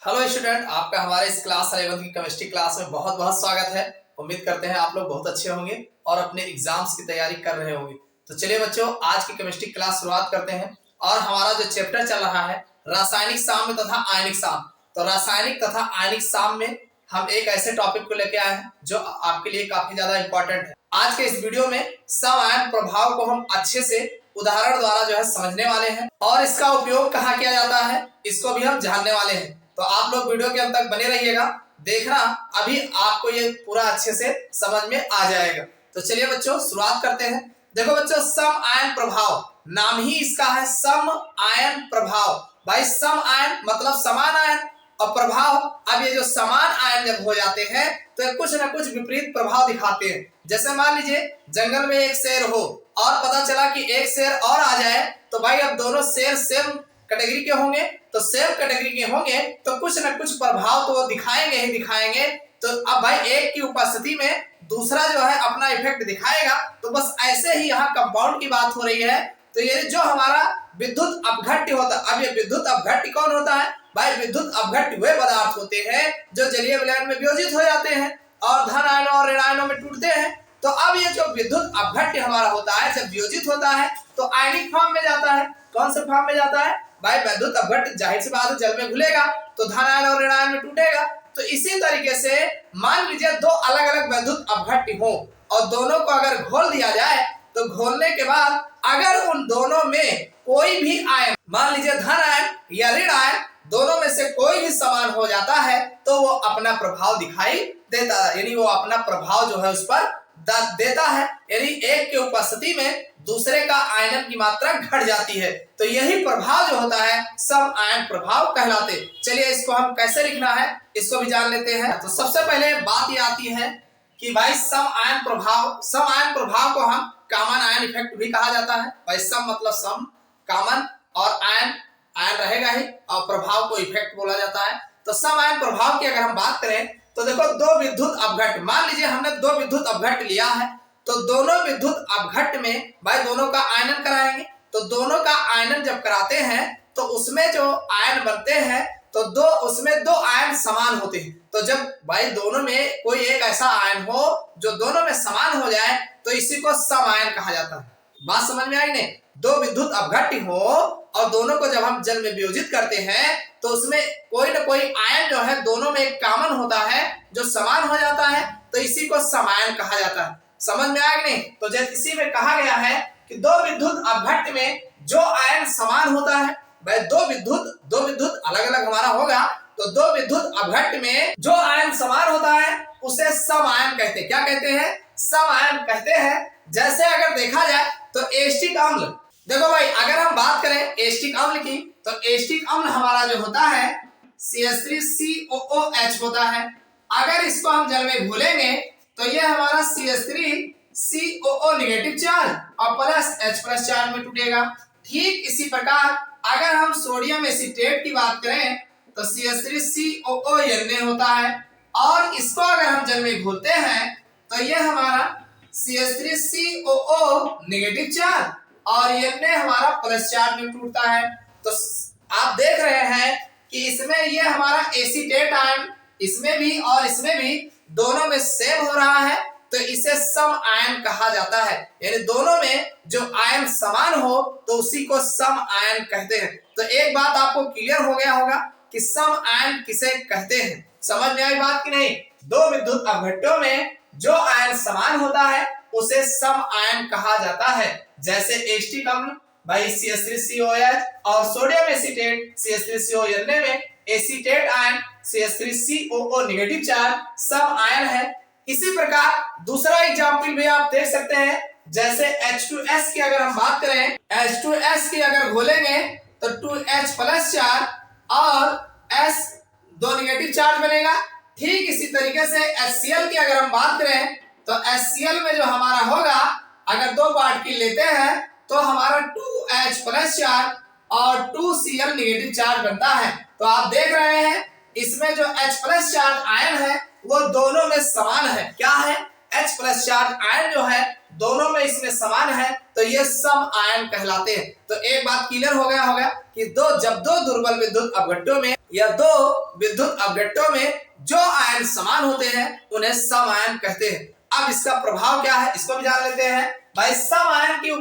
Hello student, आपका हमारे इस क्लास 11 की केमिस्ट्री क्लास में बहुत बहुत स्वागत है। उम्मीद करते हैं आप लोग बहुत अच्छे होंगे और अपने एग्जाम्स की तैयारी कर रहे होंगे। तो चलिए बच्चों, आज की केमिस्ट्री क्लास शुरुआत करते हैं। और हमारा जो चैप्टर चल रहा है रासायनिक साम्य तथा आयनिक साम्य, तो रासायनिक तथा आयनिक साम्य में हम एक ऐसे टॉपिक को लेके आए हैं जो आपके लिए काफी ज्यादा इंपॉर्टेंट है। आज के इस वीडियो में समआयन प्रभाव को हम अच्छे से उदाहरण द्वारा जो है समझने वाले हैं और इसका उपयोग कहाँ किया जाता है इसको भी हम जानने वाले हैं। तो आप लोग वीडियो के अंत तक बने रहिएगा, देखना अभी आपको ये पूरा अच्छे से समझ में आ जाएगा। तो चलिए बच्चों शुरुआत करते हैं। देखो बच्चों, सम आयन प्रभाव नाम ही इसका है, सम आयन प्रभाव। भाई सम आयन मतलब समान आयन और प्रभाव। अब ये जो समान आयन जब हो जाते हैं तो कुछ ना कुछ विपरीत प्रभाव दिखाते हैं। जैसे मान लीजिए जंगल में एक शेर हो और पता चला कि एक शेर और आ जाए, तो भाई अब दोनों शेर सेम कैटेगरी के होंगे, तो सेम कैटेगरी के होंगे तो कुछ न कुछ प्रभाव तो दिखाएंगे ही दिखाएंगे। तो अब भाई एक की उपस्थिति में दूसरा जो है अपना इफेक्ट दिखाएगा। तो बस ऐसे ही यहाँ कंपाउंड की बात हो रही है। तो ये जो हमारा विद्युत अपघट्य होता है, अब ये विद्युत अपघट्य कौन होता है? भाई विद्युत अपघट्य वे पदार्थ होते हैं जो जलीय विलयन में वियोजित हो जाते हैं और धन आयनों और ऋण आयनों में टूटते हैं। तो अब ये जो विद्युत अपघट्य हमारा होता है जब वियोजित होता है तो आयनिक फॉर्म में जाता है। कौन से फॉर्म में जाता है? भाई विद्युत अपघट्य जाहिर सी बात है जल में घुलेगा तो धन आयन और ऋण आयन में टूटेगा। तो इसी तरीके से मान लीजिए दो अलग अलग विद्युत अपघट्य हो और दोनों को अगर घोल दिया जाए तो घोलने के बाद अगर उन दोनों में कोई भी आयन, मान लीजिए धन आयन या ऋण आयन, दोनों में से कोई भी समान हो जाता है तो वो अपना प्रभाव दिखाई देता है, यानी वो अपना प्रभाव जो है उस पर देता है। यानी एक के उपस्थिति में दूसरे का आयनन की मात्रा घट जाती है। तो यही प्रभाव जो होता है सम आयन प्रभाव कहलाते। चलिए इसको हम कैसे लिखना है इसको भी जान लेते हैं। तो सबसे पहले बात ये आती है कि भाई सम आयन प्रभाव को हम कॉमन आयन इफेक्ट भी कहा जाता है। भाई सम मतलब सम, कॉमन, और आयन रहेगा ही और प्रभाव को इफेक्ट बोला जाता है। तो सम आयन प्रभाव की अगर हम बात करें तो देखो दो विद्युत अपघट्य, मान लीजिए हमने दो विद्युत अपघट्य लिया है तो दोनों विद्युत अपघट्य में भाई दोनों का आयनन कराएंगे। तो दोनों का आयनन जब कराते हैं तो उसमें जो आयन बनते हैं तो उसमें दो आयन समान होते हैं। तो जब भाई दोनों में कोई एक ऐसा आयन हो जो दोनों में समान हो जाए तो इसी को सम आयन कहा जाता है। बात समझ में आई नहीं? दो विद्युत अपघट्य हो और दोनों को जब हम जल में वियोजित करते हैं तो उसमें कोई ना कोई आयन जो है दोनों में एक कॉमन होता है जो समान हो जाता है, तो इसी को समायन कहा जाता है। समझ में आया नहीं? तो जब इसी में कहा गया है कि दो विद्युत अपघट्य में जो आयन समान होता है, भाई दो विद्युत अलग अलग हमारा होगा तो दो विद्युत अपघट्य में जो आयन समान होता है उसे समायन कहते हैं। क्या कहते हैं? समायन कहते हैं। जैसे अगर देखा जाए तो एसिटिक अम्ल, देखो भाई अगर हम बात करें एसिटिक अम्ल की तो एसिटिक अम्ल हमारा जो होता है CH3COOH होता है। अगर इसको हम जल में घोलेंगे तो ये हमारा CH3COO नेगेटिव चार्ज और प्लस H+ चार्ज में टूटेगा। ठीक इसी प्रकार अगर हम सोडियम एसीटेट की बात करें तो CH3COO Na होता है और इसको अगर हम जल में घोलते हैं तो ये हमारा CH3COO नेगेटिव चार्ज और Na हमारा प्लस चार्ज में टूटता है। तो आप देख रहे हैं कि इसमें ये हमारा एसीटेट आयन इसमें भी और इसमें भी दोनों में सेम हो रहा है तो इसे सम आयन कहा जाता है। यानी दोनों में जो आयन समान हो तो उसी को सम आयन कहते हैं। तो एक बात आपको क्लियर हो गया होगा कि सम आयन किसे कहते हैं। समझ में आई बात कि नहीं? दो विद्युत अपघट्यों में जो आयन समान होता है उसे सम आयन कहा जाता है। जैसे एसिटिक अम्ल भाई CH3COOH और सोडियम एसीटेट CH3CO Na में acetate ion CH3COO negative charge सम आयन है। इसी प्रकार दूसरा एग्जांपल भी आप देख सकते हैं। जैसे H2S की अगर हम बात करें, H2S की अगर घोलेंगे तो 2H+ चार्ज और S दो नेगेटिव चार्ज बनेगा। ठीक इसी तरीके से HCl की अगर हम बात करें तो HCl में जो हमारा होगा अगर दो पार्टिकल लेते हैं तो हमारा 2H+ चार्ज और 2Cl नेगेटिव चार्ज बनता है। तो आप देख रहे हैं इसमें जो H+ चार्ज आयन है वो दोनों में समान है। क्या है? H+ चार्ज आयन जो है दोनों में इसमें समान है तो ये सम आयन कहलाते हैं। तो एक बात क्लियर हो गया होगा कि जब दो दुर्बल विद्युत अपघट्यों में या दो विद्युत अपघट्टों में जो आयन समान होते हैं उन्हें सम आयन कहते हैं। अब इसका प्रभाव क्या है इसको भी जान लेते हैं। भाई सम आयन की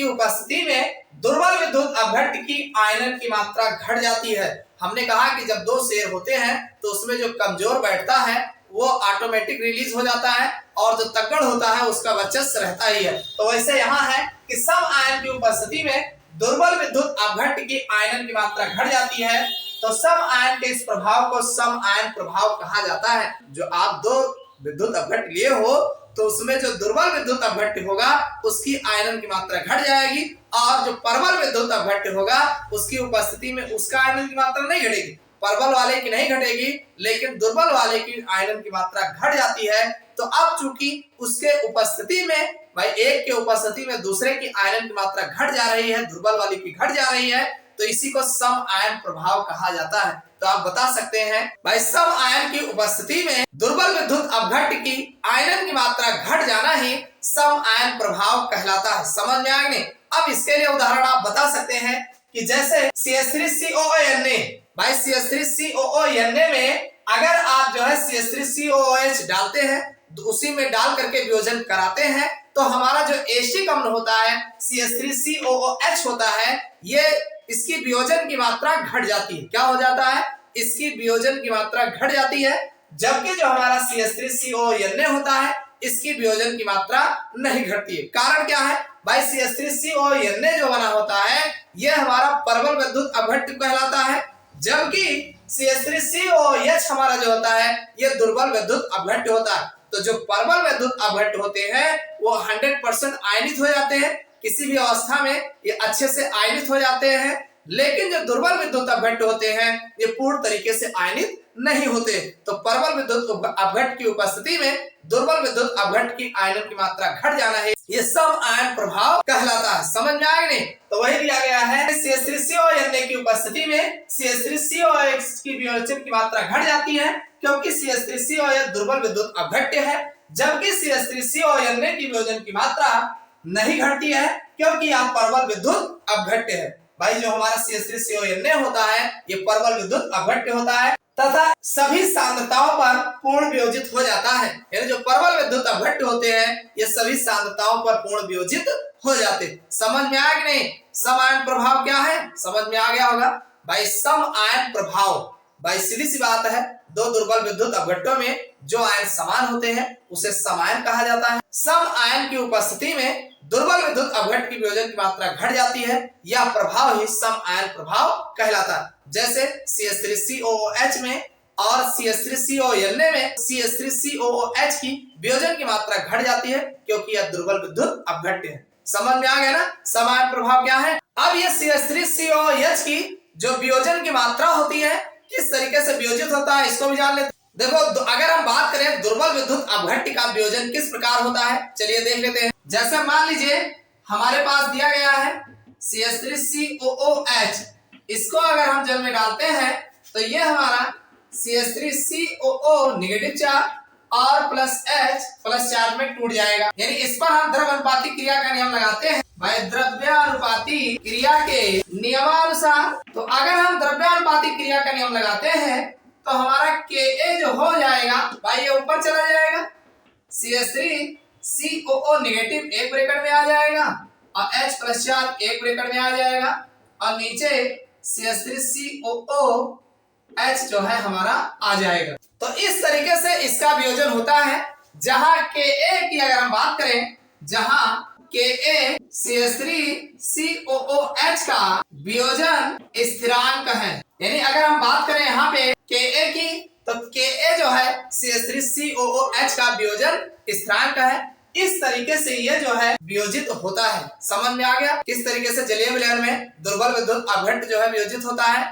उपस्थिति में दुर्बल विद्युत अपघट्ट की आयनन की मात्रा घट जाती है। हमने कहा कि जब दो शेर होते हैं तो उसमें जो कमजोर बैठता है वो ऑटोमेटिक रिलीज हो जाता है और जो तगड़ होता है उसका वर्चस्व रहता ही है। तो वैसे यहाँ है कि सम आयन की उपस्थिति में दुर्बल विद्युत अपघट्ट की आयनन की मात्रा घट जाती है। तो सम आयन के इस प्रभाव को सम आयन प्रभाव कहा जाता है। जो आप दो विद्युत अपघट्ट लिए हो तो उसमें जो दुर्बल विद्युत अपघट्ट होगा उसकी आयनन की मात्रा घट जाएगी और जो प्रबल विद्युत अपघट्ट होगा उसकी उपस्थिति में उसका आयनन की मात्रा नहीं घटेगी। प्रबल वाले की नहीं घटेगी लेकिन दुर्बल वाले की आयनन की मात्रा घट जाती है। तो अब चूंकि उसके उपस्थिति में भाई एक के उपस्थिति में दूसरे की आयनन की मात्रा घट जा रही है, दुर्बल वाली की घट जा रही है, तो इसी को सम आयन प्रभाव कहा जाता है। तो आप बता सकते हैं भाई सम आयन की उपस्थिति में दुर्बल विद्युत अपघट्ट की आयनन की मात्रा घट जाना ही सम आयन प्रभाव कहलाता है। समझ में आया नहीं? अब इसके लिए उदाहरण आप बता सकते हैं कि जैसे CH3COO भाई CH3COO में अगर आप जो है CH3COOH डालते हैं तो उसी में डाल करके वियोजन कराते हैं तो हमारा जो एसिटिक अम्ल होता है CH3COOH होता है, ये इसकी वियोजन की मात्रा घट जाती है। क्या हो जाता है? इसकी वियोजन की मात्रा घट जाती है, जबकि जो हमारा CH3COO होता है इसकी वियोजन की मात्रा नहीं घटती है। कारण क्या है? भाई CH3COO जो बना होता है यह हमारा प्रबल विद्युत अपघट्ट कहलाता है, जबकि CH3COOH हमारा जो होता है यह दुर्बल विद्युत अपघट्ट होता है। तो जो प्रबल विद्युत अपघट्ट होते हैं वो 100% आयनित हो जाते हैं, किसी भी अवस्था में ये अच्छे से आयनित हो जाते हैं, लेकिन जो दुर्बल विद्युत अपघट्ट होते हैं ये पूर्ण तरीके से आयनित नहीं होते। तो प्रबल विद्युत अपघट्ट की उपस्थिति में दुर्बल विद्युत अपघट्ट की आयनन की मात्रा घट जाना है, ये सम आयन प्रभाव कहलाता है। समझ में आया नहीं? तो वही दिया गया है CH3COO की उपस्थिति में CH3COOH की वियोजन की मात्रा घट जाती है क्योंकि CH3COOH दुर्बल विद्युत अपघट्ट है, जबकि CH3COO की वियोजन की मात्रा नहीं घटती है क्योंकि यह प्रबल विद्युत अपघट्ट है। भाई जो हमारा CH3COO होता है ये प्रबल विद्युत अपघट्ट होता है तथा सभी सांद्रताओं पर पूर्ण वियोजित हो जाता है। यानी जो प्रबल विद्युत अपघट्ट होते हैं ये सभी सांद्रताओं पर पूर्ण वियोजित हो जाते। समझ में आया कि नहीं? सम आयन प्रभाव क्या है? समझ में आ गया होगा। भाई सम आयन प्रभाव, भाई सीधी सी बात है, दो दुर्बल विद्युत अपघट्टों में जो आयन समान होते हैं उसे सम आयन कहा जाता है। सम आयन की उपस्थिति में दुर्बल विद्युत अपघट्ट की वियोजन की मात्रा घट जाती है, यह प्रभाव ही सम आयन प्रभाव कहलाता है। जैसे CH3COOH में और CH3COO में CH3COOH की वियोजन की मात्रा घट जाती है क्योंकि यह दुर्बल विद्युत अपघट्ट है। समझ में आ गया ना? सम आयन प्रभाव क्या है? अब ये CH3COOH की जो वियोजन की मात्रा होती है किस तरीके से वियोजित होता है इसको भी जान लेते हैं। देखो अगर हम बात करें दुर्बल विद्युत अपघट्ट का वियोजन किस प्रकार होता है, चलिए देख लेते हैं। जैसे मान लीजिए हमारे पास दिया गया है CH3COOH, इसको अगर हम जल में डालते हैं तो ये हमारा CH3COO नेगेटिव चार्ज और प्लस H प्लस चार्ज में टूट जाएगा। यानी इस पर हम द्रव्यानुपातिक क्रिया का नियम लगाते हैं। भाई द्रव्यानुपातिक क्रिया के नियमानुसार, तो अगर हम द्रव्यानुपातिक क्रिया का नियम लगाते हैं तो हमारा Ka जो हो जाएगा भाई ये ऊपर चला जाएगा, CH3COO नेगेटिव एक ब्रैकेट में आ जाएगा और H प्लस चार्ज एक ब्रैकेट में आ जाएगा और नीचे CH3COO H जो है हमारा आ जाएगा। तो इस तरीके से इसका वियोजन होता है। जहां Ka की अगर हम बात करें, जहां Ka CH3COOH का वियोजन स्थिरांक है, यानी अगर हम बात करें यहाँ पे Ka की तो Ka जो है CH3COOH का वियोजन स्थिरांक है। इस तरीके से ये जो है वियोजित होता है। समझ में आ गया किस तरीके से जलीय विलयन में दुर्बल विद्युत अपघट्ट जो है वियोजित होता है?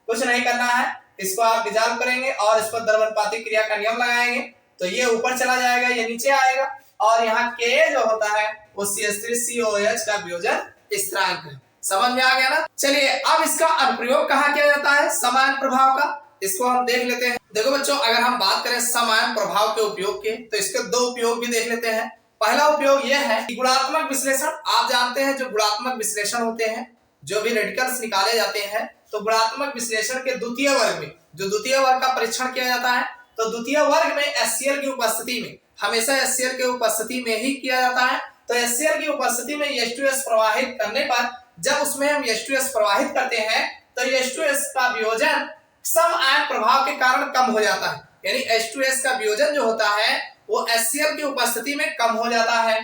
कुछ नहीं करना है, इसको आप डिजॉल्व करेंगे और इस पर द्रव्यानुपातिक क्रिया का नियम लगाएंगे तो ये ऊपर चला जाएगा, ये नीचे आएगा और यहाँ Ka जो होता है वो CH3COOH का वियोजन स्थिरांक है। समझ में आ गया ना? चलिए अब इसका अनुप्रयोग कहाँ किया जाता है सम आयन प्रभाव का, इसको हम देख लेते हैं। देखो बच्चों अगर हम बात करें सम आयन प्रभाव के उपयोग के तो इसके दो उपयोग भी देख लेते हैं। पहला उपयोग यह है कि गुणात्मक विश्लेषण। आप जानते हैं जो गुणात्मक विश्लेषण होते हैं जो भी रेडिकल्स निकाले जाते हैं, तो गुणात्मक विश्लेषण के द्वितीय वर्ग में, जो द्वितीय वर्ग का परीक्षण किया जाता है, तो द्वितीय वर्ग में HCl की उपस्थिति में, हमेशा HCl की उपस्थिति में ही किया जाता है। तो HCl की उपस्थिति में H2S प्रवाहित करने पर, जब उसमें हम H2S प्रवाहित करते हैं तो H2S का वियोजन सम आयन प्रभाव के कारण कम हो जाता है, यानी H2S का वियोजन जो होता है वो HCl की उपस्थिति में कम हो जाता है,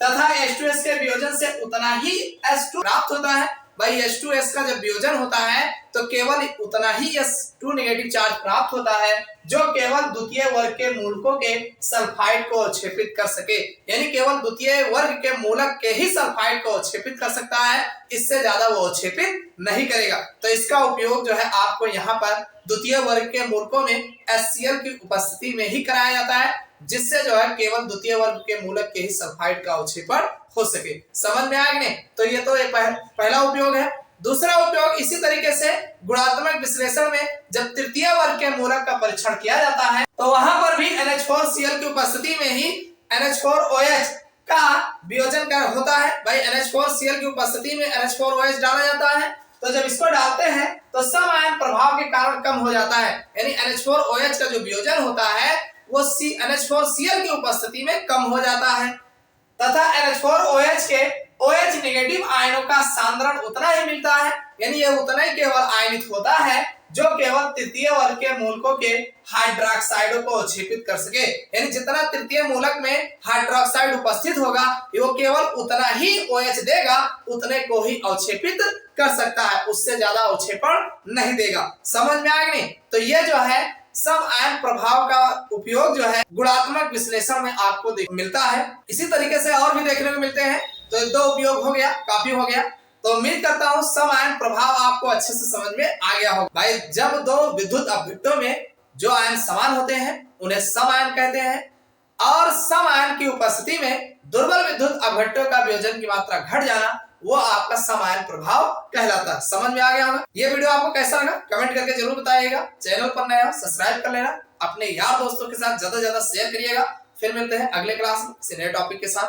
तथा H2S के वियोजन से उतना ही H2 प्राप्त होता है। भाई H2S का जब वियोजन होता है तो केवल उतना ही H2 नेगेटिव चार्ज प्राप्त होता है, जो केवल द्वितीय वर्ग के मूलकों के सल्फाइड को अवक्षेपित कर सके, यानी केवल द्वितीय वर्ग के मूलक के ही सल्फाइड को अवक्षेपित कर सकता है, इससे ज्यादा वो अवक्षेपित नहीं करेगा। तो इसका उपयोग जो है आपको यहाँ पर द्वितीय वर्ग के मूलकों में HCl की उपस्थिति में ही कराया जाता है, जिससे जो है केवल द्वितीय वर्ग के मूलक के ही सल्फाइड का अवक्षेपण हो सके। समझ में आया कि नहीं? तो ये तो एक पहला उपयोग है। दूसरा उपयोग इसी तरीके से गुणात्मक विश्लेषण में जब तृतीय वर्ग के मूलक का परीक्षण किया जाता है तो वहां पर भी NH4Cl की उपस्थिति में ही NH4OH का वियोजन होता है। भाई NH4Cl की उपस्थिति में NH4OH डाला जाता है, तो जब इसको डालते हैं तो सम आयन प्रभाव के कारण कम हो जाता है, यानी NH4OH का जो वियोजन होता है वो NH4Cl की उपस्थिति में कम हो जाता है, तथा NH4OH के OH नेगेटिव आयनों का सांद्रण उतना ही मिलता है, यानी यह उतना ही केवल आयनित होता है जो केवल तृतीय वर्ग के मूलकों के हाइड्रोक्साइडों को अवक्षेपित कर सके, यानी जितना तृतीय मूलक में हाइड्रोक्साइड उपस्थित होगा वो केवल उतना ही OH देगा, उतने को ही अवक्षेपित कर सकता है, उससे ज्यादा अवक्षेपण नहीं देगा। समझ में आ गई? तो ये जो है सम आयन प्रभाव का उपयोग जो है गुणात्मक विश्लेषण में आपको मिलता है। इसी तरीके से और भी देखने को मिलते हैं। तो दो उपयोग हो गया, काफी हो गया। तो उम्मीद करता हूँ सम आयन प्रभाव आपको अच्छे से समझ में आ गया होगा। भाई जब दो विद्युत अपघट्टों में जो आयन समान होते हैं उन्हें सम आयन कहते हैं, और सम आयन की उपस्थिति में दुर्बल विद्युत अपघट्टों का वियोजन की मात्रा घट जाना वो आपका सम आयन प्रभाव कहलाता है। समझ में आ गया होगा? ये वीडियो आपको कैसा लगा कमेंट करके जरूर बताइएगा। चैनल पर नया हो सब्सक्राइब कर लेना, अपने यार दोस्तों के साथ ज्यादा से ज्यादा शेयर करिएगा। फिर मिलते हैं अगले क्लास में किसी नए टॉपिक के साथ।